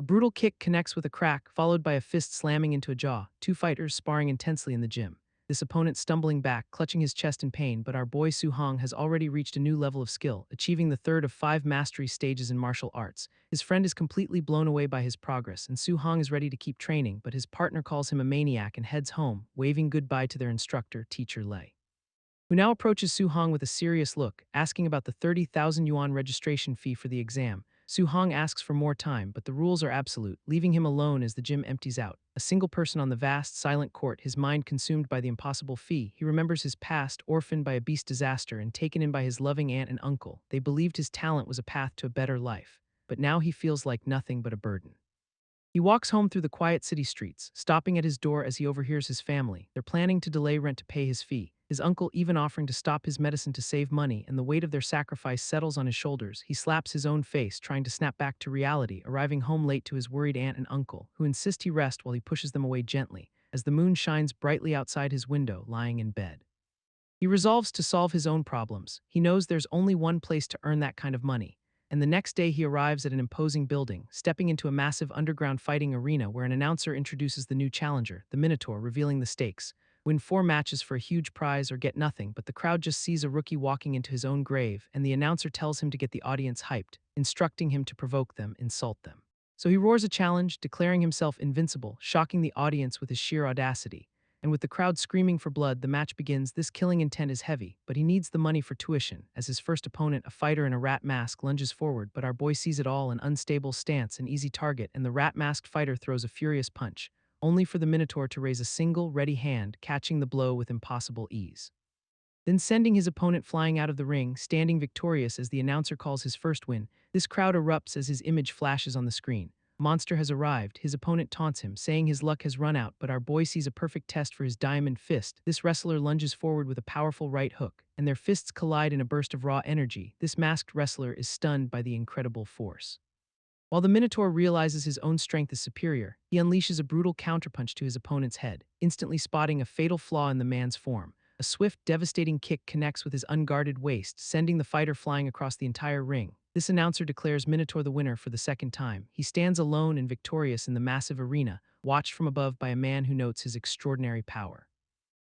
brutal kick connects with a crack, followed by a fist slamming into a jaw, two fighters sparring intensely in the gym. This opponent stumbling back, clutching his chest in pain, but our boy Su Hong has already reached a new level of skill, achieving the third of 5 mastery stages in martial arts. His friend is completely blown away by his progress, and Su Hong is ready to keep training, but his partner calls him a maniac and heads home, waving goodbye to their instructor, Teacher Lei, who now approaches Su Hong with a serious look, asking about the 30,000 yuan registration fee for the exam. Su Hong asks for more time, but the rules are absolute, leaving him alone as the gym empties out. A single person on the vast, silent court, his mind consumed by the impossible fee. He remembers his past, orphaned by a beast disaster and taken in by his loving aunt and uncle. They believed his talent was a path to a better life, but now he feels like nothing but a burden. He walks home through the quiet city streets, stopping at his door as he overhears his family. They're planning to delay rent to pay his fee, his uncle even offering to stop his medicine to save money, and the weight of their sacrifice settles on his shoulders. He slaps his own face, trying to snap back to reality, arriving home late to his worried aunt and uncle, who insist he rest while he pushes them away gently, as the moon shines brightly outside his window, lying in bed. He resolves to solve his own problems. He knows there's only one place to earn that kind of money. And the next day he arrives at an imposing building, stepping into a massive underground fighting arena where an announcer introduces the new challenger, the Minotaur, revealing the stakes. Win 4 matches for a huge prize or get nothing, but the crowd just sees a rookie walking into his own grave, and the announcer tells him to get the audience hyped, instructing him to provoke them, insult them. So he roars a challenge, declaring himself invincible, shocking the audience with his sheer audacity. And with the crowd screaming for blood, the match begins. This killing intent is heavy, but he needs the money for tuition. As his first opponent, a fighter in a rat mask, lunges forward, but our boy sees it all: an unstable stance, an easy target, and the rat-masked fighter throws a furious punch, only for the Minotaur to raise a single, ready hand, catching the blow with impossible ease, then sending his opponent flying out of the ring, standing victorious as the announcer calls his first win. This crowd erupts as his image flashes on the screen. Monster has arrived. His opponent taunts him, saying his luck has run out, but our boy sees a perfect test for his diamond fist. This wrestler lunges forward with a powerful right hook, and their fists collide in a burst of raw energy. This masked wrestler is stunned by the incredible force. While the Minotaur realizes his own strength is superior, he unleashes a brutal counterpunch to his opponent's head, instantly spotting a fatal flaw in the man's form. A swift, devastating kick connects with his unguarded waist, sending the fighter flying across the entire ring. This announcer declares Minotaur the winner for the second time. He stands alone and victorious in the massive arena, watched from above by a man who notes his extraordinary power.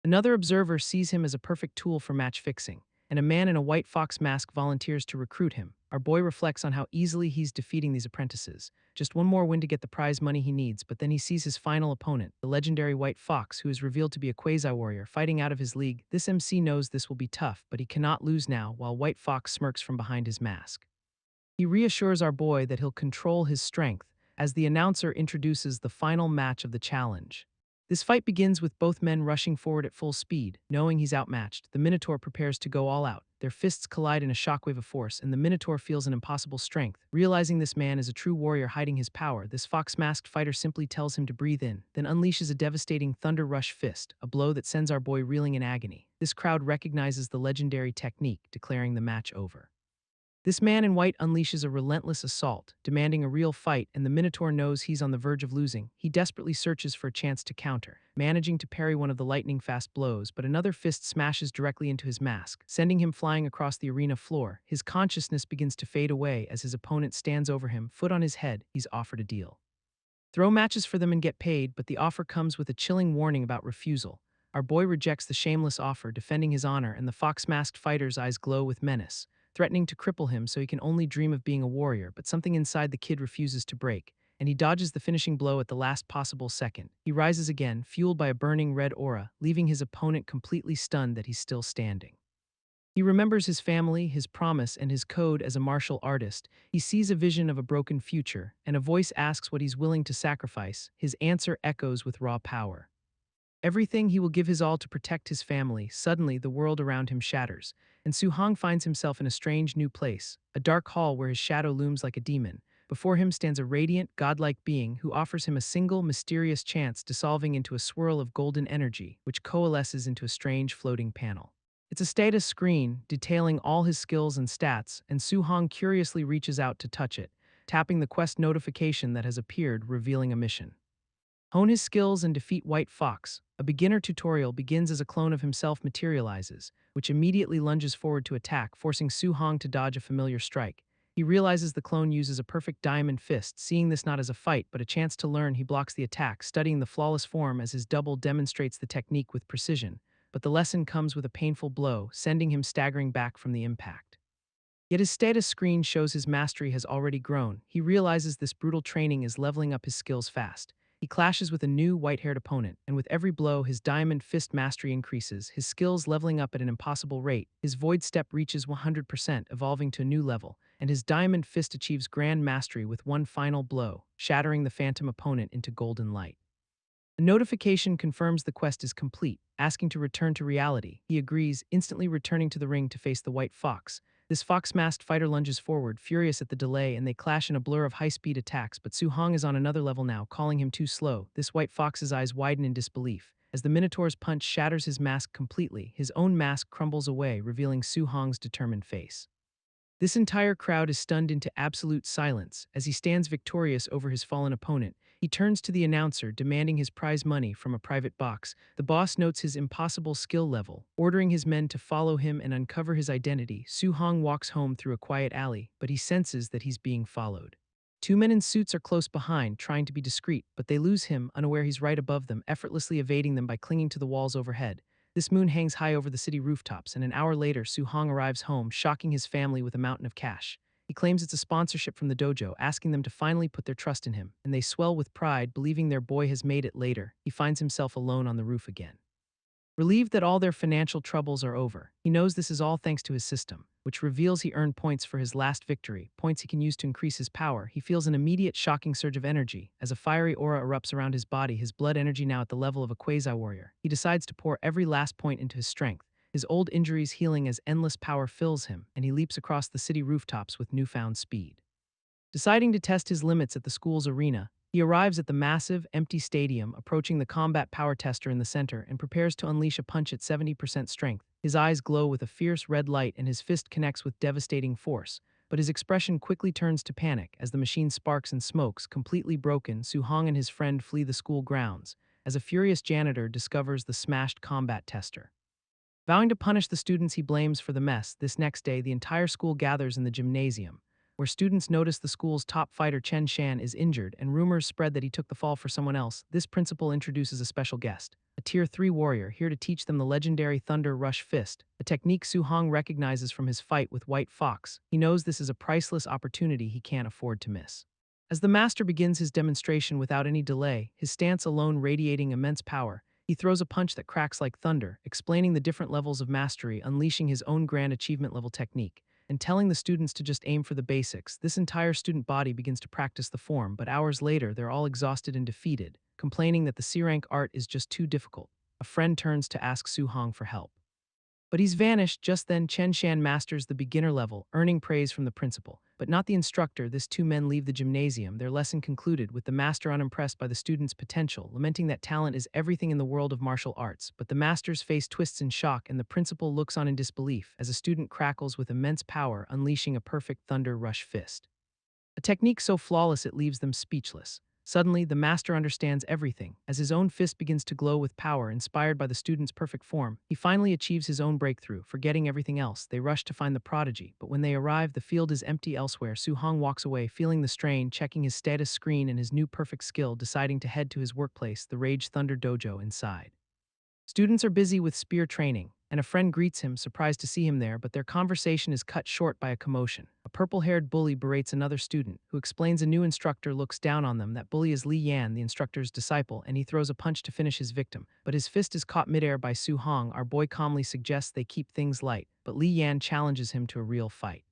Another observer sees him as a perfect tool for match fixing, and a man in a white fox mask volunteers to recruit him. Our boy reflects on how easily he's defeating these apprentices. Just one more win to get the prize money he needs, but then he sees his final opponent, the legendary White Fox, who is revealed to be a quasi-warrior, fighting out of his league. This MC knows this will be tough, but he cannot lose now, while White Fox smirks from behind his mask. He reassures our boy that he'll control his strength as the announcer introduces the final match of the challenge. This fight begins with both men rushing forward at full speed. Knowing he's outmatched, the Minotaur prepares to go all out. Their fists collide in a shockwave of force, and the Minotaur feels an impossible strength. Realizing this man is a true warrior hiding his power, this fox-masked fighter simply tells him to breathe in, then unleashes a devastating Thunder Rush fist, a blow that sends our boy reeling in agony. This crowd recognizes the legendary technique, declaring the match over. This man in white unleashes a relentless assault, demanding a real fight, and the Minotaur knows he's on the verge of losing. He desperately searches for a chance to counter, managing to parry one of the lightning-fast blows, but another fist smashes directly into his mask, sending him flying across the arena floor. His consciousness begins to fade away as his opponent stands over him, foot on his head. He's offered a deal. Throw matches for them and get paid, but the offer comes with a chilling warning about refusal. Our boy rejects the shameless offer, defending his honor, and the fox-masked fighter's eyes glow with menace, threatening to cripple him so he can only dream of being a warrior, but something inside the kid refuses to break, and he dodges the finishing blow at the last possible second. He rises again, fueled by a burning red aura, leaving his opponent completely stunned that he's still standing. He remembers his family, his promise, and his code as a martial artist. He sees a vision of a broken future, and a voice asks what he's willing to sacrifice. His answer echoes with raw power. Everything. He will give his all to protect his family. Suddenly, the world around him shatters, and Su Hong finds himself in a strange new place, a dark hall where his shadow looms like a demon. Before him stands a radiant, godlike being who offers him a single, mysterious chance, dissolving into a swirl of golden energy, which coalesces into a strange floating panel. It's a status screen detailing all his skills and stats, and Su Hong curiously reaches out to touch it, tapping the quest notification that has appeared, revealing a mission. Hone his skills and defeat White Fox. A beginner tutorial begins as a clone of himself materializes, which immediately lunges forward to attack, forcing Su Hong to dodge a familiar strike. He realizes the clone uses a perfect diamond fist. Seeing this not as a fight, but a chance to learn, he blocks the attack, studying the flawless form as his double demonstrates the technique with precision. But the lesson comes with a painful blow, sending him staggering back from the impact. Yet his status screen shows his mastery has already grown. He realizes this brutal training is leveling up his skills fast. He clashes with a new white-haired opponent, and with every blow, his diamond fist mastery increases, his skills leveling up at an impossible rate. His void step reaches 100%, evolving to a new level, and his diamond fist achieves grand mastery with one final blow, shattering the phantom opponent into golden light. A notification confirms the quest is complete, asking to return to reality. He agrees, instantly returning to the ring to face the white fox. This fox-masked fighter lunges forward, furious at the delay, and they clash in a blur of high-speed attacks, but Su Hong is on another level now, calling him too slow. This white fox's eyes widen in disbelief. As the Minotaur's punch shatters his mask completely, his own mask crumbles away, revealing Su Hong's determined face. This entire crowd is stunned into absolute silence. As he stands victorious over his fallen opponent, he turns to the announcer, demanding his prize money from a private box. The boss notes his impossible skill level, ordering his men to follow him and uncover his identity. Su Hong walks home through a quiet alley, but he senses that he's being followed. Two men in suits are close behind, trying to be discreet, but they lose him, unaware he's right above them, effortlessly evading them by clinging to the walls overhead. This moon hangs high over the city rooftops, and an hour later, Su Hong arrives home, shocking his family with a mountain of cash. He claims it's a sponsorship from the dojo, asking them to finally put their trust in him, and they swell with pride, believing their boy has made it. Later, he finds himself alone on the roof again. Relieved that all their financial troubles are over, he knows this is all thanks to his system, which reveals he earned points for his last victory, points he can use to increase his power. He feels an immediate shocking surge of energy. As a fiery aura erupts around his body, his blood energy now at the level of a quasi-warrior. He decides to pour every last point into his strength, his old injuries healing as endless power fills him, and he leaps across the city rooftops with newfound speed. Deciding to test his limits at the school's arena, he arrives at the massive, empty stadium, approaching the combat power tester in the center, and prepares to unleash a punch at 70% strength. His eyes glow with a fierce red light and his fist connects with devastating force, but his expression quickly turns to panic as the machine sparks and smokes. Completely broken, Su Hong and his friend flee the school grounds, as a furious janitor discovers the smashed combat tester. Vowing to punish the students he blames for the mess, this next day the entire school gathers in the gymnasium, where students notice the school's top fighter Chen Shan is injured and rumors spread that he took the fall for someone else. This principal introduces a special guest, a Tier 3 warrior here to teach them the legendary Thunder Rush Fist, a technique Su Hong recognizes from his fight with White Fox. He knows this is a priceless opportunity he can't afford to miss. As the master begins his demonstration without any delay, his stance alone radiating immense power, he throws a punch that cracks like thunder, explaining the different levels of mastery, unleashing his own grand achievement level technique, and telling the students to just aim for the basics. This entire student body begins to practice the form, but hours later they're all exhausted and defeated, complaining that the C-rank art is just too difficult. A friend turns to ask Su Hong for help, but he's vanished. Just then, Chen Shan masters the beginner level, earning praise from the principal, but not the instructor. These two men leave the gymnasium, their lesson concluded, with the master unimpressed by the students' potential, lamenting that talent is everything in the world of martial arts. But the master's face twists in shock and the principal looks on in disbelief as a student crackles with immense power, unleashing a perfect Thunder Rush Fist. A technique so flawless it leaves them speechless. Suddenly, the master understands everything. As his own fist begins to glow with power inspired by the student's perfect form, he finally achieves his own breakthrough. Forgetting everything else, they rush to find the prodigy, but when they arrive, the field is empty elsewhere. Su Hong walks away, feeling the strain, checking his status screen and his new perfect skill, deciding to head to his workplace, the Rage Thunder Dojo inside. Students are busy with spear training, and a friend greets him, surprised to see him there, but their conversation is cut short by a commotion. A purple-haired bully berates another student, who explains a new instructor looks down on them. That bully is Li Yan, the instructor's disciple, and he throws a punch to finish his victim. But his fist is caught midair by Su Hong. Our boy calmly suggests they keep things light, but Li Yan challenges him to a real fight.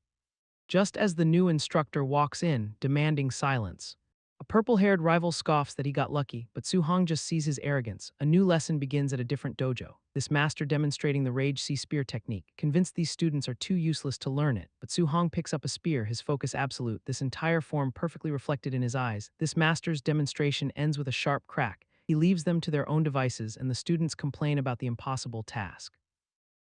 Just as the new instructor walks in, demanding silence, a purple-haired rival scoffs that he got lucky, but Su Hong just sees his arrogance. A new lesson begins at a different dojo, this master demonstrating the Rage Sea Spear technique. Convinced these students are too useless to learn it, but Su Hong picks up a spear, his focus absolute, this entire form perfectly reflected in his eyes. This master's demonstration ends with a sharp crack. He leaves them to their own devices, and the students complain about the impossible task.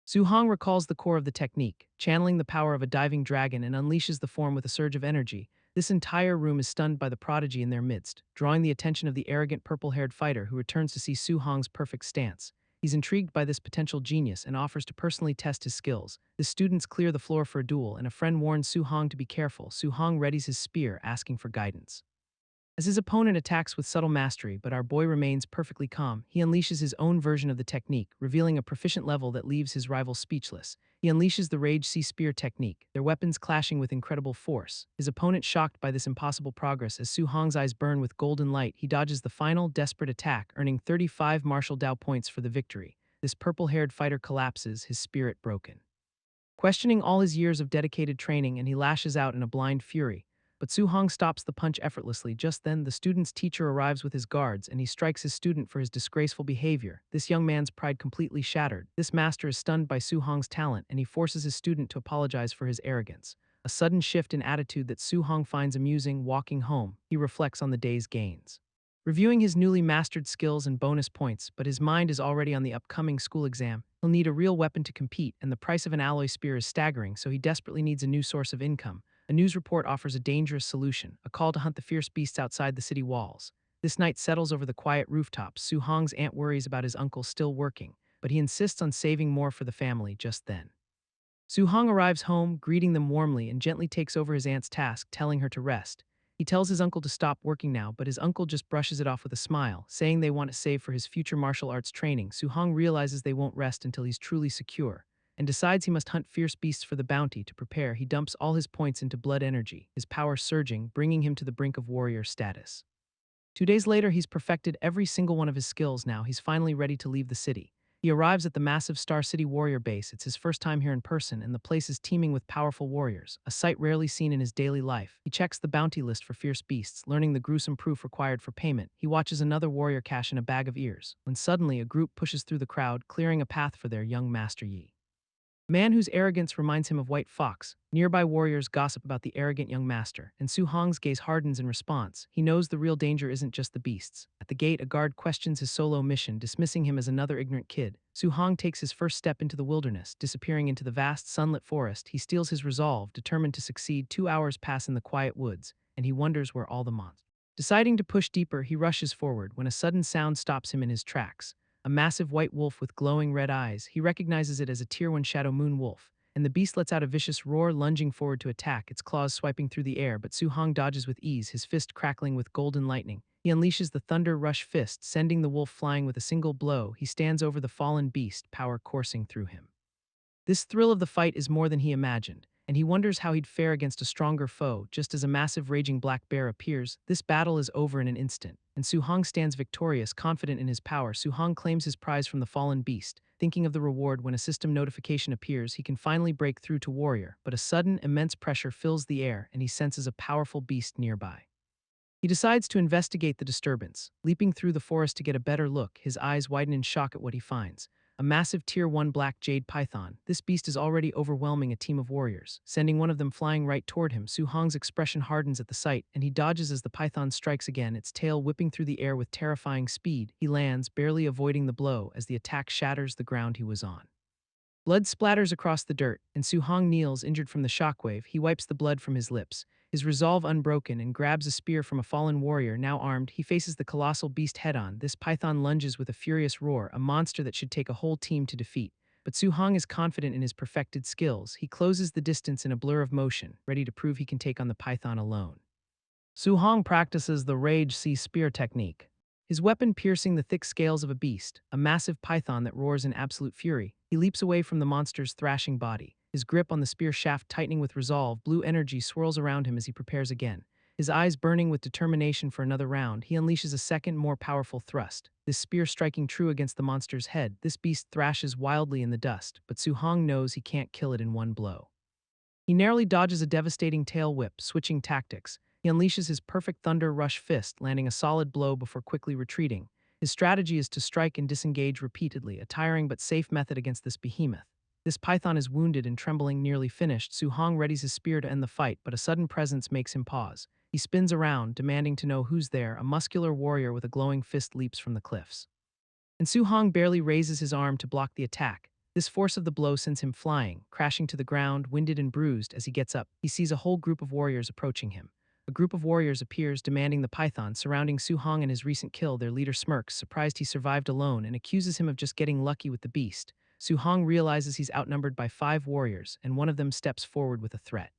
Su Hong recalls the core of the technique, channeling the power of a diving dragon, and unleashes the form with a surge of energy. This entire room is stunned by the prodigy in their midst, drawing the attention of the arrogant purple-haired fighter who returns to see Su Hong's perfect stance. He's intrigued by this potential genius and offers to personally test his skills. The students clear the floor for a duel, and a friend warns Su Hong to be careful. Su Hong readies his spear, asking for guidance. As his opponent attacks with subtle mastery, but our boy remains perfectly calm, he unleashes his own version of the technique, revealing a proficient level that leaves his rival speechless. He unleashes the Rage Sea Spear technique, their weapons clashing with incredible force. His opponent shocked by this impossible progress. As Su Hong's eyes burn with golden light, he dodges the final, desperate attack, earning 35 martial Dao points for the victory. This purple-haired fighter collapses, his spirit broken. Questioning all his years of dedicated training, and he lashes out in a blind fury. But Su Hong stops the punch effortlessly. Just then, the student's teacher arrives with his guards, and he strikes his student for his disgraceful behavior. This young man's pride completely shattered. This master is stunned by Su Hong's talent, and he forces his student to apologize for his arrogance. A sudden shift in attitude that Su Hong finds amusing. Walking home, he reflects on the day's gains, reviewing his newly mastered skills and bonus points, but his mind is already on the upcoming school exam. He'll need a real weapon to compete, and the price of an alloy spear is staggering, so he desperately needs a new source of income. A news report offers a dangerous solution, a call to hunt the fierce beasts outside the city walls. This night settles over the quiet rooftops. Su Hong's aunt worries about his uncle still working, but he insists on saving more for the family just then. Su Hong arrives home, greeting them warmly, and gently takes over his aunt's task, telling her to rest. He tells his uncle to stop working now, but his uncle just brushes it off with a smile, saying they want to save for his future martial arts training. Su Hong realizes they won't rest until he's truly secure, and decides he must hunt fierce beasts for the bounty. To prepare, he dumps all his points into blood energy, his power surging, bringing him to the brink of warrior status. 2 days later, he's perfected every single one of his skills. Now he's finally ready to leave the city. He arrives at the massive Star City warrior base. It's his first time here in person, and the place is teeming with powerful warriors, a sight rarely seen in his daily life. He checks the bounty list for fierce beasts, learning the gruesome proof required for payment. He watches another warrior cash in a bag of ears, when suddenly a group pushes through the crowd, clearing a path for their young master Yi. Man whose arrogance reminds him of White Fox. Nearby warriors gossip about the arrogant young master, and Su Hong's gaze hardens in response. He knows the real danger isn't just the beasts. At the gate, a guard questions his solo mission, dismissing him as another ignorant kid. Su Hong takes his first step into the wilderness, disappearing into the vast, sunlit forest. He steels his resolve, determined to succeed. 2 hours pass in the quiet woods, and he wonders where all the monsters. Deciding to push deeper, he rushes forward when a sudden sound stops him in his tracks. A massive white wolf with glowing red eyes. He recognizes it as a Tier 1 Shadow Moon wolf, and the beast lets out a vicious roar, lunging forward to attack, its claws swiping through the air, but Su Hong dodges with ease, his fist crackling with golden lightning. He unleashes the Thunder Rush fist, sending the wolf flying with a single blow. He stands over the fallen beast, power coursing through him. This thrill of the fight is more than he imagined, and he wonders how he'd fare against a stronger foe. Just as a massive raging black bear appears, this battle is over in an instant, and Su Hong stands victorious, confident in his power. Su Hong claims his prize from the fallen beast, thinking of the reward. When a system notification appears, he can finally break through to warrior, but a sudden, immense pressure fills the air, and he senses a powerful beast nearby. He decides to investigate the disturbance, leaping through the forest to get a better look. His eyes widen in shock at what he finds. A massive Tier 1 black jade python. This beast is already overwhelming a team of warriors, sending one of them flying right toward him. Su Hong's expression hardens at the sight, and he dodges as the python strikes again, its tail whipping through the air with terrifying speed. He lands, barely avoiding the blow as the attack shatters the ground he was on. Blood splatters across the dirt, and Su Hong kneels, injured from the shockwave. He wipes the blood from his lips, his resolve unbroken, and grabs a spear from a fallen warrior. Now armed, he faces the colossal beast head-on. This python lunges with a furious roar, a monster that should take a whole team to defeat. But Su Hong is confident in his perfected skills. He closes the distance in a blur of motion, ready to prove he can take on the python alone. Su Hong practices the Rage Sea Spear technique, his weapon piercing the thick scales of a beast, a massive python that roars in absolute fury. He leaps away from the monster's thrashing body, his grip on the spear shaft tightening with resolve. Blue energy swirls around him as he prepares again. His eyes burning with determination for another round, he unleashes a second, more powerful thrust, this spear striking true against the monster's head. This beast thrashes wildly in the dust, but Su Hong knows he can't kill it in one blow. He narrowly dodges a devastating tail whip, switching tactics. He unleashes his perfect Thunder Rush fist, landing a solid blow before quickly retreating. His strategy is to strike and disengage repeatedly, a tiring but safe method against this behemoth. This python is wounded and trembling, nearly finished. Su Hong readies his spear to end the fight, but a sudden presence makes him pause. He spins around, demanding to know who's there. A muscular warrior with a glowing fist leaps from the cliffs, and Su Hong barely raises his arm to block the attack. This force of the blow sends him flying, crashing to the ground, winded and bruised. As he gets up, he sees a whole group of warriors approaching him. A group of warriors appears demanding the python, surrounding Su Hong and his recent kill. Their leader smirks, surprised he survived alone, and accuses him of just getting lucky with the beast. Su Hong realizes he's outnumbered by 5 warriors, and one of them steps forward with a threat.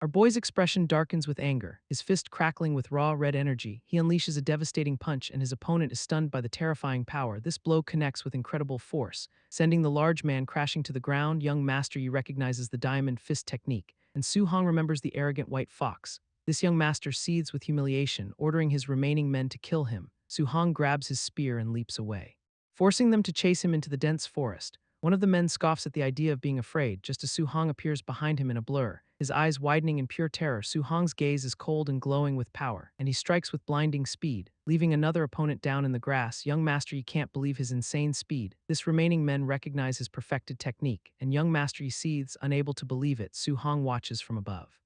Our boy's expression darkens with anger, his fist crackling with raw red energy. He unleashes a devastating punch, and his opponent is stunned by the terrifying power. This blow connects with incredible force, sending the large man crashing to the ground. Young Master Yi recognizes the diamond fist technique, and Su Hong remembers the arrogant white fox. This young master seethes with humiliation, ordering his remaining men to kill him. Su Hong grabs his spear and leaps away, forcing them to chase him into the dense forest. One of the men scoffs at the idea of being afraid, just as Su Hong appears behind him in a blur, his eyes widening in pure terror. Su Hong's gaze is cold and glowing with power, and he strikes with blinding speed, leaving another opponent down in the grass. Young Master Yi can't believe his insane speed. This remaining men recognize his perfected technique, and young Master Yi seethes, unable to believe it. Su Hong watches from above.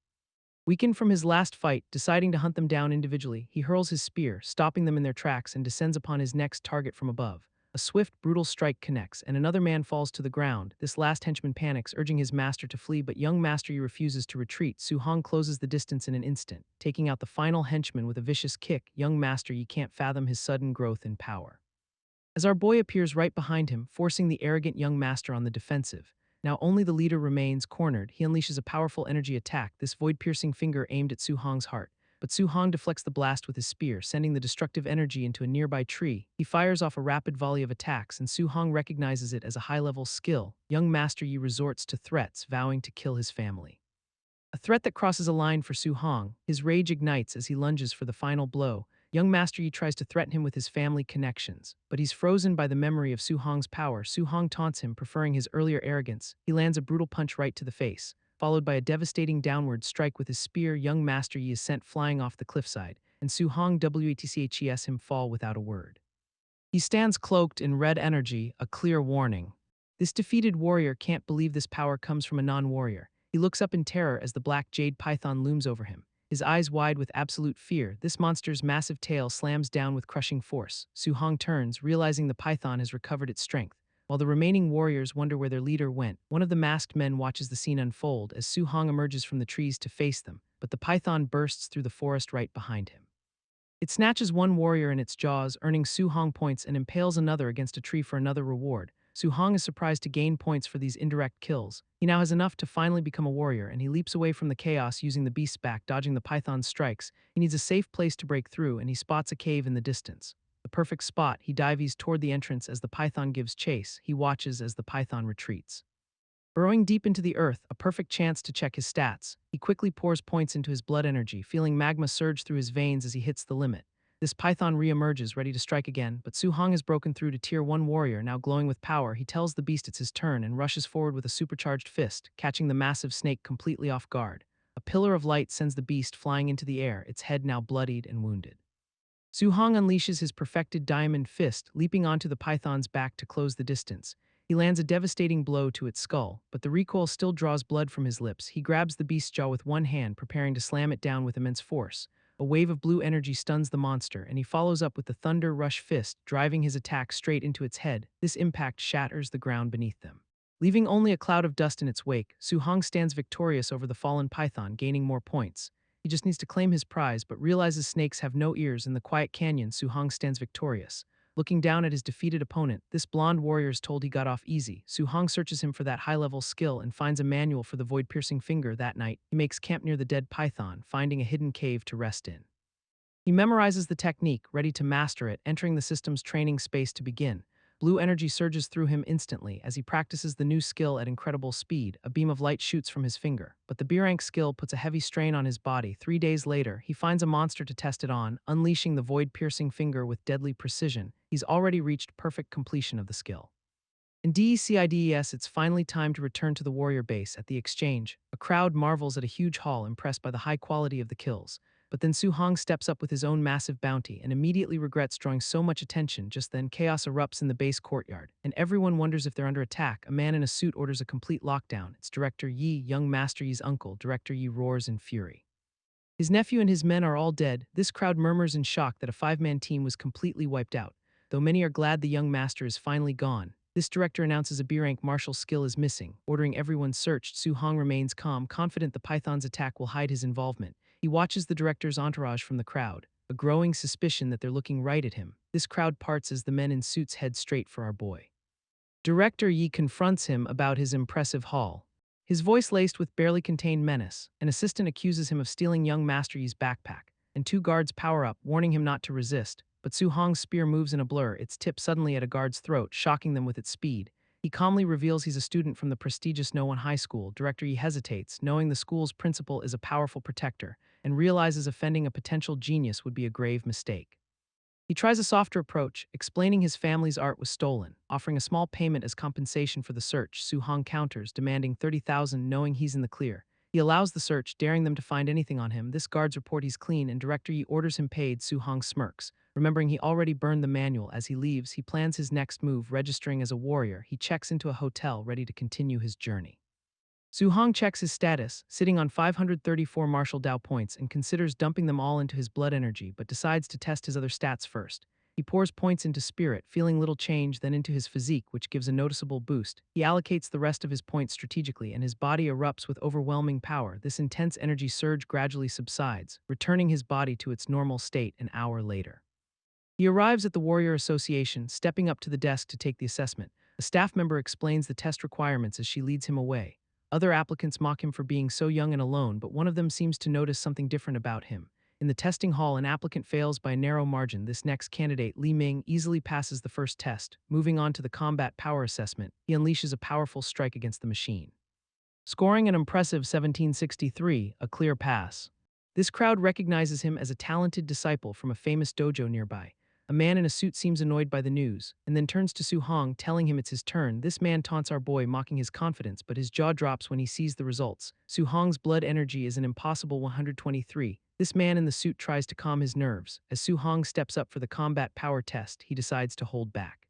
Weakened from his last fight, deciding to hunt them down individually, he hurls his spear, stopping them in their tracks, and descends upon his next target from above. A swift, brutal strike connects, and another man falls to the ground. This last henchman panics, urging his master to flee, but young Master Yi refuses to retreat. Su Hong closes the distance in an instant, taking out the final henchman with a vicious kick. Young Master Yi can't fathom his sudden growth in power, as our boy appears right behind him, forcing the arrogant young master on the defensive. Now only the leader remains cornered. He unleashes a powerful energy attack, this void-piercing finger aimed at Su Hong's heart. But Su Hong deflects the blast with his spear, sending the destructive energy into a nearby tree. He fires off a rapid volley of attacks, and Su Hong recognizes it as a high-level skill. Young Master Yi resorts to threats, vowing to kill his family. A threat that crosses a line for Su Hong. His rage ignites as he lunges for the final blow. Young Master Yi tries to threaten him with his family connections, but he's frozen by the memory of Su Hong's power. Su Hong taunts him, preferring his earlier arrogance. He lands a brutal punch right to the face, followed by a devastating downward strike with his spear. Young Master Yi is sent flying off the cliffside, and Su Hong watches him fall without a word. He stands cloaked in red energy, a clear warning. This defeated warrior can't believe this power comes from a non-warrior. He looks up in terror as the black jade python looms over him, his eyes wide with absolute fear. This monster's massive tail slams down with crushing force. Su Hong turns, realizing the python has recovered its strength. While the remaining warriors wonder where their leader went, one of the masked men watches the scene unfold as Su Hong emerges from the trees to face them, but the python bursts through the forest right behind him. It snatches one warrior in its jaws, earning Su Hong points, and impales another against a tree for another reward. Su Hong is surprised to gain points for these indirect kills. He now has enough to finally become a warrior, and he leaps away from the chaos using the beast's back, dodging the python's strikes. He needs a safe place to break through, and he spots a cave in the distance. The perfect spot, he dives toward the entrance as the python gives chase. He watches as the python retreats, burrowing deep into the earth, a perfect chance to check his stats. He quickly pours points into his blood energy, feeling magma surge through his veins as he hits the limit. This python re-emerges, ready to strike again, but Su Hong has broken through to Tier 1 warrior, now glowing with power. He tells the beast it's his turn and rushes forward with a supercharged fist, catching the massive snake completely off guard. A pillar of light sends the beast flying into the air, its head now bloodied and wounded. Su Hong unleashes his perfected diamond fist, leaping onto the python's back to close the distance. He lands a devastating blow to its skull, but the recoil still draws blood from his lips. He grabs the beast's jaw with one hand, preparing to slam it down with immense force. A wave of blue energy stuns the monster, and he follows up with the Thunder Rush fist, driving his attack straight into its head. This impact shatters the ground beneath them, leaving only a cloud of dust in its wake. Su Hong stands victorious over the fallen python, gaining more points. He just needs to claim his prize, but realizes snakes have no ears. In the quiet canyon, Su Hong stands victorious, looking down at his defeated opponent. This blonde warrior is told he got off easy. Su Hong searches him for that high-level skill and finds a manual for the void-piercing finger. That night, he makes camp near the dead python, finding a hidden cave to rest in. He memorizes the technique, ready to master it, entering the system's training space to begin. Blue energy surges through him instantly as he practices the new skill at incredible speed. A beam of light shoots from his finger, but the B-rank skill puts a heavy strain on his body. 3 days later, he finds a monster to test it on, unleashing the void-piercing finger with deadly precision. He's already reached perfect completion of the skill. In DECIDES, it's finally time to return to the warrior base. At the exchange, a crowd marvels at a huge haul, impressed by the high quality of the kills. But then Su Hong steps up with his own massive bounty and immediately regrets drawing so much attention. Just then, chaos erupts in the base courtyard, and everyone wonders if they're under attack. A man in a suit orders a complete lockdown. It's Director Yi, young Master Yi's uncle. Director Yi roars in fury. His nephew and his men are all dead. This crowd murmurs in shock that a 5-man team was completely wiped out, though many are glad the young master is finally gone. This director announces a B-rank martial skill is missing, ordering everyone searched. Su Hong remains calm, confident the python's attack will hide his involvement. He watches the director's entourage from the crowd, a growing suspicion that they're looking right at him. This crowd parts as the men in suits head straight for our boy. Director Yi confronts him about his impressive haul. His voice laced with barely contained menace. An assistant accuses him of stealing young Master Yi's backpack, and two guards power up, warning him not to resist. But Su Hong's spear moves in a blur, its tip suddenly at a guard's throat, shocking them with its speed. He calmly reveals he's a student from the prestigious No One High School. Director Yi hesitates, knowing the school's principal is a powerful protector, and realizes offending a potential genius would be a grave mistake. He tries a softer approach, explaining his family's art was stolen, offering a small payment as compensation for the search. Su Hong counters, demanding 30,000, knowing he's in the clear. He allows the search, daring them to find anything on him. This guards report he's clean, and Director Yi orders him paid. Su Hong smirks. Remembering he already burned the manual as he leaves, he plans his next move, registering as a warrior. He checks into a hotel, ready to continue his journey. Su Hong checks his status, sitting on 534 Martial Dao points, and considers dumping them all into his blood energy, but decides to test his other stats first. He pours points into spirit, feeling little change, then into his physique, which gives a noticeable boost. He allocates the rest of his points strategically, and his body erupts with overwhelming power. This intense energy surge gradually subsides, returning his body to its normal state an hour later. He arrives at the Warrior Association, stepping up to the desk to take the assessment. A staff member explains the test requirements as she leads him away. Other applicants mock him for being so young and alone, but one of them seems to notice something different about him. In the testing hall, an applicant fails by a narrow margin. This next candidate, Li Ming, easily passes the first test. Moving on to the combat power assessment, he unleashes a powerful strike against the machine, scoring an impressive 1763, a clear pass. This crowd recognizes him as a talented disciple from a famous dojo nearby. A man in a suit seems annoyed by the news, and then turns to Su Hong, telling him it's his turn. This man taunts our boy, mocking his confidence, but his jaw drops when he sees the results. Su Hong's blood energy is an impossible 123. This man in the suit tries to calm his nerves. As Su Hong steps up for the combat power test, he decides to hold back,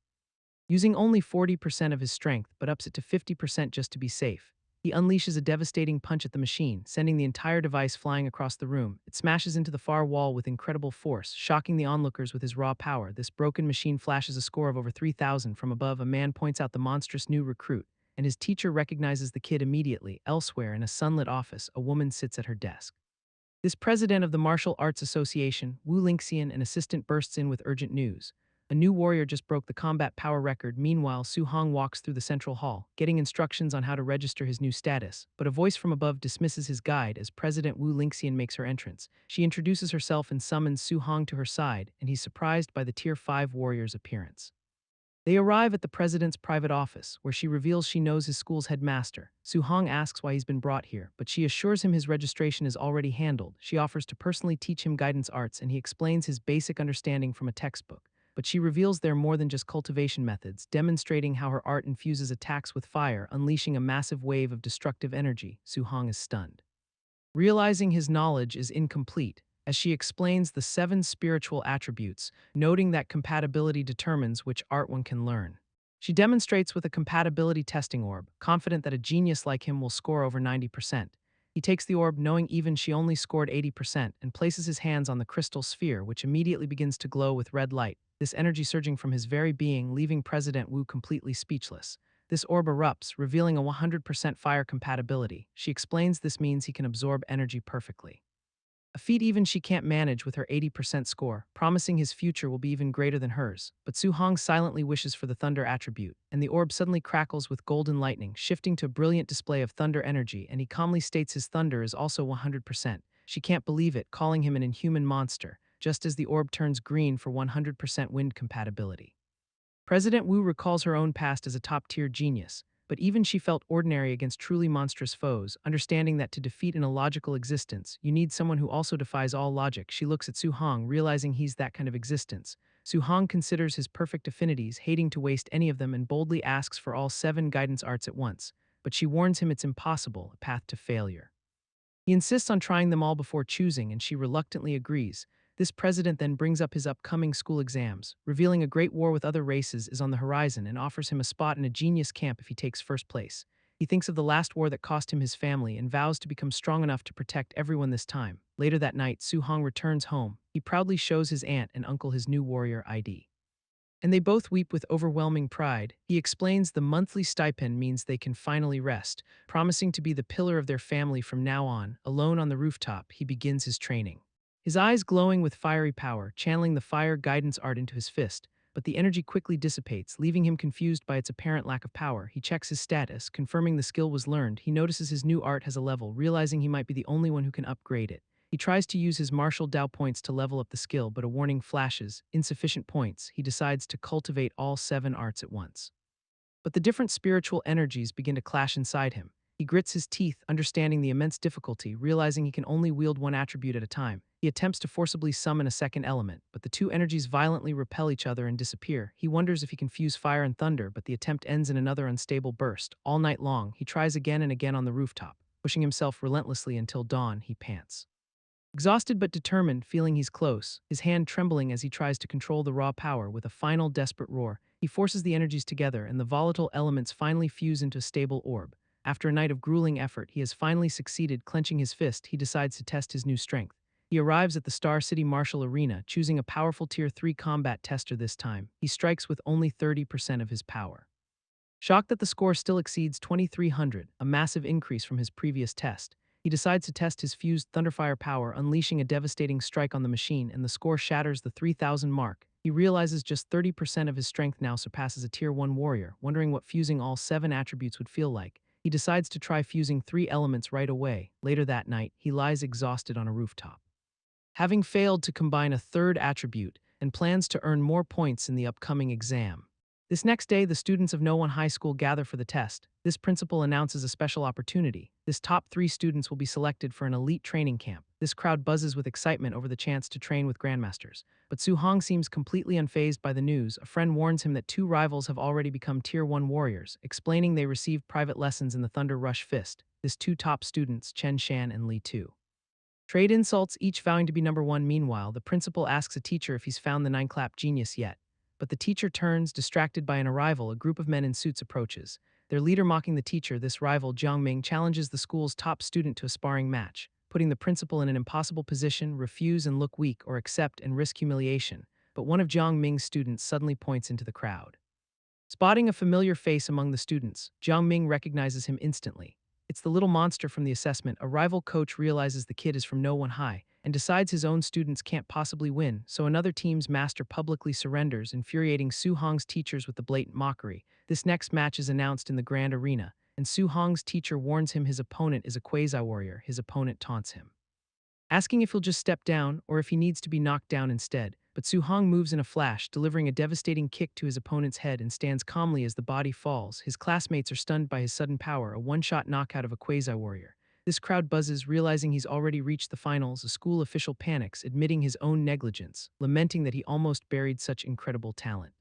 using only 40% of his strength, but ups it to 50% just to be safe. He unleashes a devastating punch at the machine, sending the entire device flying across the room. It smashes into the far wall with incredible force, shocking the onlookers with his raw power. This broken machine flashes a score of over 3,000. From above, a man points out the monstrous new recruit, and his teacher recognizes the kid immediately. Elsewhere, in a sunlit office, a woman sits at her desk. This president of the Martial Arts Association, Wu Lingxian, an assistant, bursts in with urgent news. A new warrior just broke the combat power record. Meanwhile, Su Hong walks through the central hall, getting instructions on how to register his new status, but a voice from above dismisses his guide as President Wu Lingxian makes her entrance. She introduces herself and summons Su Hong to her side, and he's surprised by the Tier 5 warrior's appearance. They arrive at the president's private office, where she reveals she knows his school's headmaster. Su Hong asks why he's been brought here, but she assures him his registration is already handled. She offers to personally teach him guidance arts, and he explains his basic understanding from a textbook. But she reveals they're more than just cultivation methods, demonstrating how her art infuses attacks with fire, unleashing a massive wave of destructive energy. Su Hong is stunned, realizing his knowledge is incomplete, as she explains the 7 spiritual attributes, noting that compatibility determines which art one can learn. She demonstrates with a compatibility testing orb, confident that a genius like him will score over 90%. He takes the orb, knowing even she only scored 80%, and places his hands on the crystal sphere, which immediately begins to glow with red light, this energy surging from his very being, leaving President Wu completely speechless. This orb erupts, revealing a 100% fire compatibility. She explains this means he can absorb energy perfectly, a feat even she can't manage with her 80% score, promising his future will be even greater than hers. But Su Hong silently wishes for the thunder attribute, and the orb suddenly crackles with golden lightning, shifting to a brilliant display of thunder energy, and he calmly states his thunder is also 100%. She can't believe it, calling him an inhuman monster, just as the orb turns green for 100% wind compatibility. President Wu recalls her own past as a top-tier genius, but even she felt ordinary against truly monstrous foes, understanding that to defeat an illogical existence, you need someone who also defies all logic. She looks at Su Hong, realizing he's that kind of existence. Su Hong considers his perfect affinities, hating to waste any of them, and boldly asks for all 7 guidance arts at once, but she warns him it's impossible, a path to failure. He insists on trying them all before choosing, and she reluctantly agrees. This president then brings up his upcoming school exams, revealing a great war with other races is on the horizon, and offers him a spot in a genius camp if he takes first place. He thinks of the last war that cost him his family and vows to become strong enough to protect everyone this time. Later that night, Su Hong returns home. He proudly shows his aunt and uncle his new warrior ID. and they both weep with overwhelming pride. He explains the monthly stipend means they can finally rest, promising to be the pillar of their family from now on. Alone on the rooftop, he begins his training. His eyes glowing with fiery power, channeling the fire guidance art into his fist, but the energy quickly dissipates, leaving him confused by its apparent lack of power. He checks his status, confirming the skill was learned. He notices his new art has a level, realizing he might be the only one who can upgrade it. He tries to use his martial Dao points to level up the skill, but a warning flashes. Insufficient points. He decides to cultivate all 7 arts at once. But the different spiritual energies begin to clash inside him. He grits his teeth, understanding the immense difficulty, realizing he can only wield one attribute at a time. He attempts to forcibly summon a second element, but the two energies violently repel each other and disappear. He wonders if he can fuse fire and thunder, but the attempt ends in another unstable burst. All night long, he tries again and again on the rooftop. Pushing himself relentlessly until dawn, he pants. Exhausted but determined, feeling he's close, his hand trembling as he tries to control the raw power with a final desperate roar, he forces the energies together and the volatile elements finally fuse into a stable orb. After a night of grueling effort, he has finally succeeded. Clenching his fist, he decides to test his new strength. He arrives at the Star City Martial Arena, choosing a powerful Tier 3 combat tester this time. He strikes with only 30% of his power. Shocked that the score still exceeds 2300, a massive increase from his previous test, he decides to test his fused Thunderfire power, unleashing a devastating strike on the machine, and the score shatters the 3000 mark. He realizes just 30% of his strength now surpasses a Tier 1 warrior, wondering what fusing all 7 attributes would feel like. He decides to try fusing 3 elements right away. Later that night, he lies exhausted on a rooftop, having failed to combine a third attribute, and plans to earn more points in the upcoming exam. This next day, the students of No One High School gather for the test. This principal announces a special opportunity. This top 3 students will be selected for an elite training camp. This crowd buzzes with excitement over the chance to train with grandmasters. But Su Hong seems completely unfazed by the news. A friend warns him that 2 rivals have already become Tier 1 warriors, explaining they received private lessons in the Thunder Rush Fist. This 2 top students, Chen Shan and Li Tu, trade insults, each vowing to be number 1. Meanwhile, the principal asks a teacher if he's found the 9-clap genius yet. But the teacher turns, distracted by an arrival. A group of men in suits approaches. Their leader mocking the teacher, this rival, Jiang Ming, challenges the school's top student to a sparring match, putting the principal in an impossible position: refuse and look weak, or accept and risk humiliation. But one of Jiang Ming's students suddenly points into the crowd. Spotting a familiar face among the students, Jiang Ming recognizes him instantly. It's the little monster from the assessment. A rival coach realizes the kid is from No One High and decides his own students can't possibly win, so another team's master publicly surrenders, infuriating Su Hong's teachers with the blatant mockery. This next match is announced in the grand arena, and Su Hong's teacher warns him his opponent is a quasi-warrior. His opponent taunts him, asking if he'll just step down or if he needs to be knocked down instead. But Su Hong moves in a flash, delivering a devastating kick to his opponent's head, and stands calmly as the body falls. His classmates are stunned by his sudden power, a one-shot knockout of a quasi-warrior. This crowd buzzes, realizing he's already reached the finals. A school official panics, admitting his own negligence, lamenting that he almost buried such incredible talent.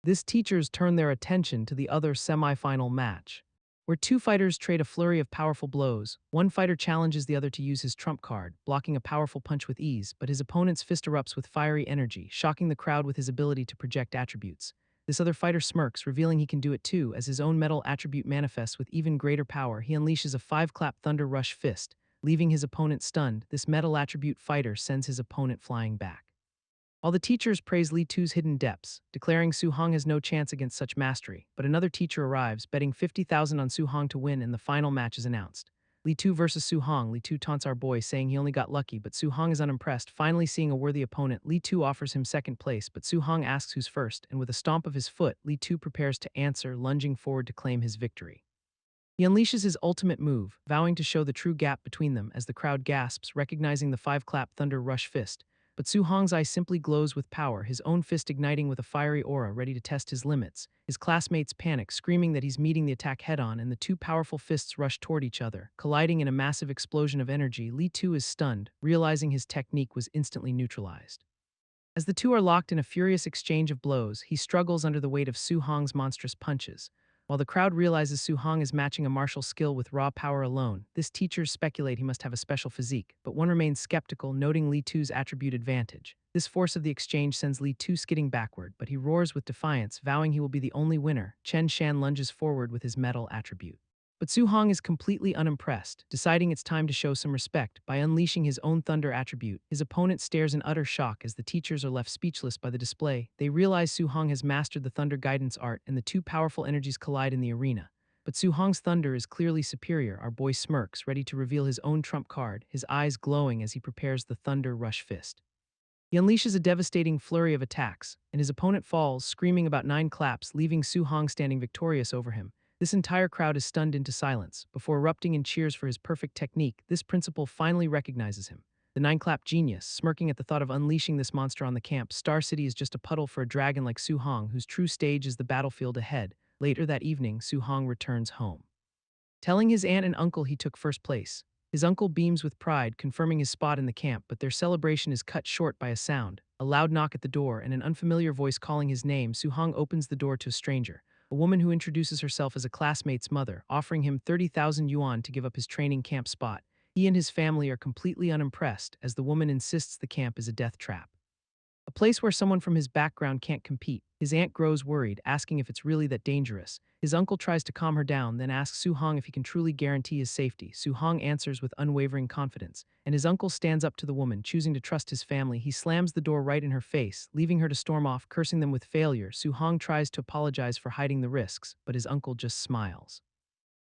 This teachers turn their attention to the other semi-final match, where 2 fighters trade a flurry of powerful blows. One fighter challenges the other to use his trump card, blocking a powerful punch with ease, but his opponent's fist erupts with fiery energy, shocking the crowd with his ability to project attributes. This other fighter smirks, revealing he can do it too, as his own metal attribute manifests with even greater power. He unleashes a 5-clap Thunder Rush Fist, leaving his opponent stunned. This metal attribute fighter sends his opponent flying back. All the teachers praise Li Tu's hidden depths, declaring Su Hong has no chance against such mastery. But another teacher arrives, betting 50,000 on Su Hong to win, and the final match is announced. Li Tu versus Su Hong. Li Tu taunts our boy, saying he only got lucky, but Su Hong is unimpressed. Finally seeing a worthy opponent, Li Tu offers him second place, but Su Hong asks who's first, and with a stomp of his foot, Li Tu prepares to answer, lunging forward to claim his victory. He unleashes his ultimate move, vowing to show the true gap between them as the crowd gasps, recognizing the 5-clap Thunder Rush Fist. But Su Hong's eye simply glows with power, his own fist igniting with a fiery aura ready to test his limits. His classmates panic, screaming that he's meeting the attack head-on, and the 2 powerful fists rush toward each other, colliding in a massive explosion of energy. Li Tu is stunned, realizing his technique was instantly neutralized. As the 2 are locked in a furious exchange of blows, he struggles under the weight of Su Hong's monstrous punches. While the crowd realizes Su Hong is matching a martial skill with raw power alone, this teachers speculate he must have a special physique, but one remains skeptical, noting Li Tu's attribute advantage. This force of the exchange sends Li Tu skidding backward, but he roars with defiance, vowing he will be the only winner. Chen Shan lunges forward with his metal attribute, But Su Hong is completely unimpressed, deciding it's time to show some respect by unleashing his own thunder attribute. His opponent stares in utter shock as the teachers are left speechless by the display. They realize Su Hong has mastered the thunder guidance art and the two powerful energies collide in the arena. But Su Hong's thunder is clearly superior. Our boy smirks, ready to reveal his own trump card, his eyes glowing as he prepares the Thunder Rush Fist. He unleashes a devastating flurry of attacks, and his opponent falls, screaming about 9 claps, leaving Su Hong standing victorious over him. This entire crowd is stunned into silence. Before erupting in cheers for his perfect technique, this principal finally recognizes him. The 9-clap genius, smirking at the thought of unleashing this monster on the camp. Star City is just a puddle for a dragon like Su Hong, whose true stage is the battlefield ahead. Later that evening, Su Hong returns home, telling his aunt and uncle he took first place. His uncle beams with pride, confirming his spot in the camp, but their celebration is cut short by a sound, a loud knock at the door, and an unfamiliar voice calling his name. Su Hong opens the door to a stranger, a woman who introduces herself as a classmate's mother, offering him 30,000 yuan to give up his training camp spot. He and his family are completely unimpressed, as the woman insists the camp is a death trap, a place where someone from his background can't compete. His aunt grows worried, asking if it's really that dangerous. His uncle tries to calm her down, then asks Su Hong if he can truly guarantee his safety. Su Hong answers with unwavering confidence, and his uncle stands up to the woman, choosing to trust his family. He slams the door right in her face, leaving her to storm off, cursing them with failure. Su Hong tries to apologize for hiding the risks, but his uncle just smiles,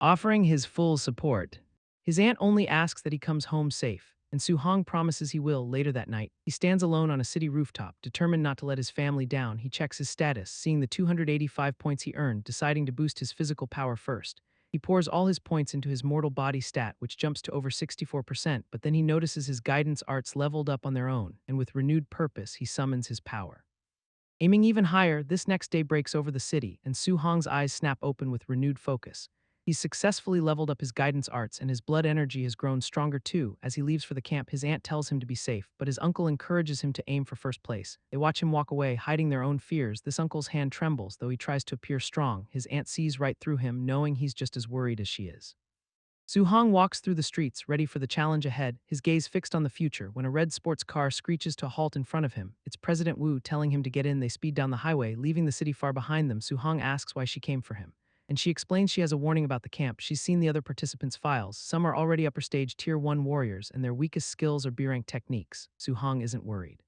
offering his full support. His aunt only asks that he comes home safe, and Su Hong promises he will. Later that night, he stands alone on a city rooftop, determined not to let his family down. He checks his status, seeing the 285 points he earned, deciding to boost his physical power first. He pours all his points into his mortal body stat, which jumps to over 64%, but then he notices his guidance arts leveled up on their own, and with renewed purpose, he summons his power. Aiming even higher, this next day breaks over the city, and Su Hong's eyes snap open with renewed focus. He's successfully leveled up his guidance arts, and his blood energy has grown stronger too. As he leaves for the camp, his aunt tells him to be safe, but his uncle encourages him to aim for first place. They watch him walk away, hiding their own fears. This uncle's hand trembles, though he tries to appear strong. His aunt sees right through him, knowing he's just as worried as she is. Su Hong walks through the streets, ready for the challenge ahead, his gaze fixed on the future, when a red sports car screeches to a halt in front of him. It's President Wu telling him to get in. They speed down the highway, leaving the city far behind them. Su Hong asks why she came for him, and she explains she has a warning about the camp. She's seen the other participants' files. Some are already upper stage Tier 1 warriors, and their weakest skills are B-rank techniques. Su Hong isn't worried.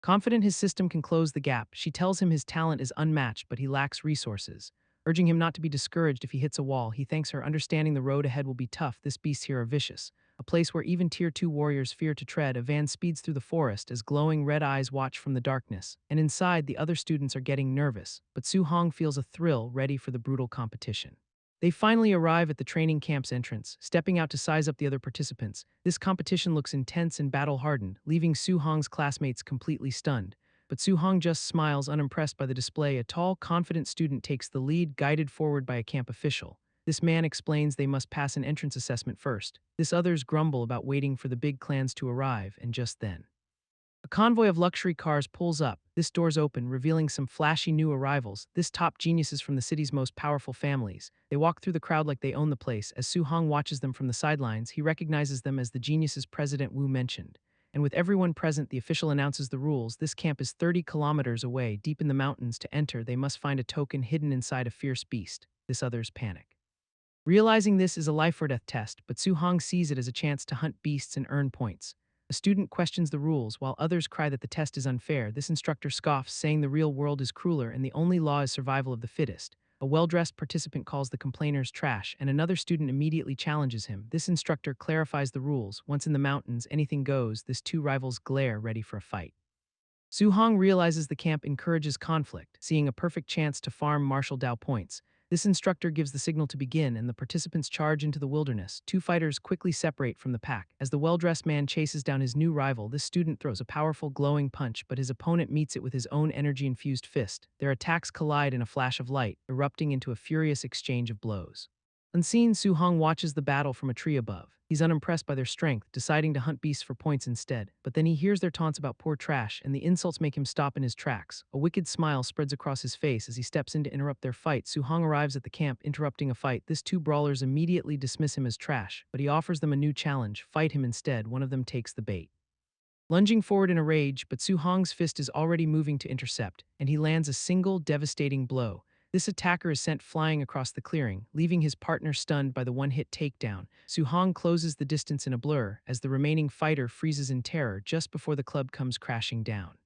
Confident his system can close the gap, she tells him his talent is unmatched, but he lacks resources, urging him not to be discouraged if he hits a wall. He thanks her, understanding the road ahead will be tough. This beasts here are vicious, a place where even Tier 2 warriors fear to tread. A van speeds through the forest as glowing red eyes watch from the darkness, and inside, the other students are getting nervous, but Su Hong feels a thrill, ready for the brutal competition. They finally arrive at the training camp's entrance, stepping out to size up the other participants. This competition looks intense and battle-hardened, leaving Su Hong's classmates completely stunned. But Su Hong just smiles, unimpressed by the display. A tall, confident student takes the lead, guided forward by a camp official. This man explains they must pass an entrance assessment first. This others grumble about waiting for the big clans to arrive, and just then, a convoy of luxury cars pulls up. This doors open, revealing some flashy new arrivals. This top geniuses from the city's most powerful families. They walk through the crowd like they own the place. As Su Hong watches them from the sidelines, he recognizes them as the geniuses President Wu mentioned. And with everyone present, the official announces the rules. This camp is 30 kilometers away, deep in the mountains. To enter, they must find a token hidden inside a fierce beast. This others panic, realizing this is a life-or-death test, but Su Hong sees it as a chance to hunt beasts and earn points. A student questions the rules, while others cry that the test is unfair. This instructor scoffs, saying the real world is crueler and the only law is survival of the fittest. A well-dressed participant calls the complainers trash, and another student immediately challenges him. This instructor clarifies the rules. Once in the mountains, anything goes. This two rivals glare, ready for a fight. Su Hong realizes the camp encourages conflict, seeing a perfect chance to farm martial Dao points. This instructor gives the signal to begin, and the participants charge into the wilderness. Two fighters quickly separate from the pack. As the well-dressed man chases down his new rival, this student throws a powerful glowing punch, but his opponent meets it with his own energy-infused fist. Their attacks collide in a flash of light, erupting into a furious exchange of blows. Unseen, Su Hong watches the battle from a tree above. He's unimpressed by their strength, deciding to hunt beasts for points instead. But then he hears their taunts about poor trash, and the insults make him stop in his tracks. A wicked smile spreads across his face as he steps in to interrupt their fight. Su Hong arrives at the camp, interrupting a fight. These two brawlers immediately dismiss him as trash, but he offers them a new challenge. Fight him instead. One of them takes the bait, lunging forward in a rage, but Su Hong's fist is already moving to intercept, and he lands a single devastating blow. This attacker is sent flying across the clearing, leaving his partner stunned by the one-hit takedown. Su-hong closes the distance in a blur as the remaining fighter freezes in terror just before the club comes crashing down.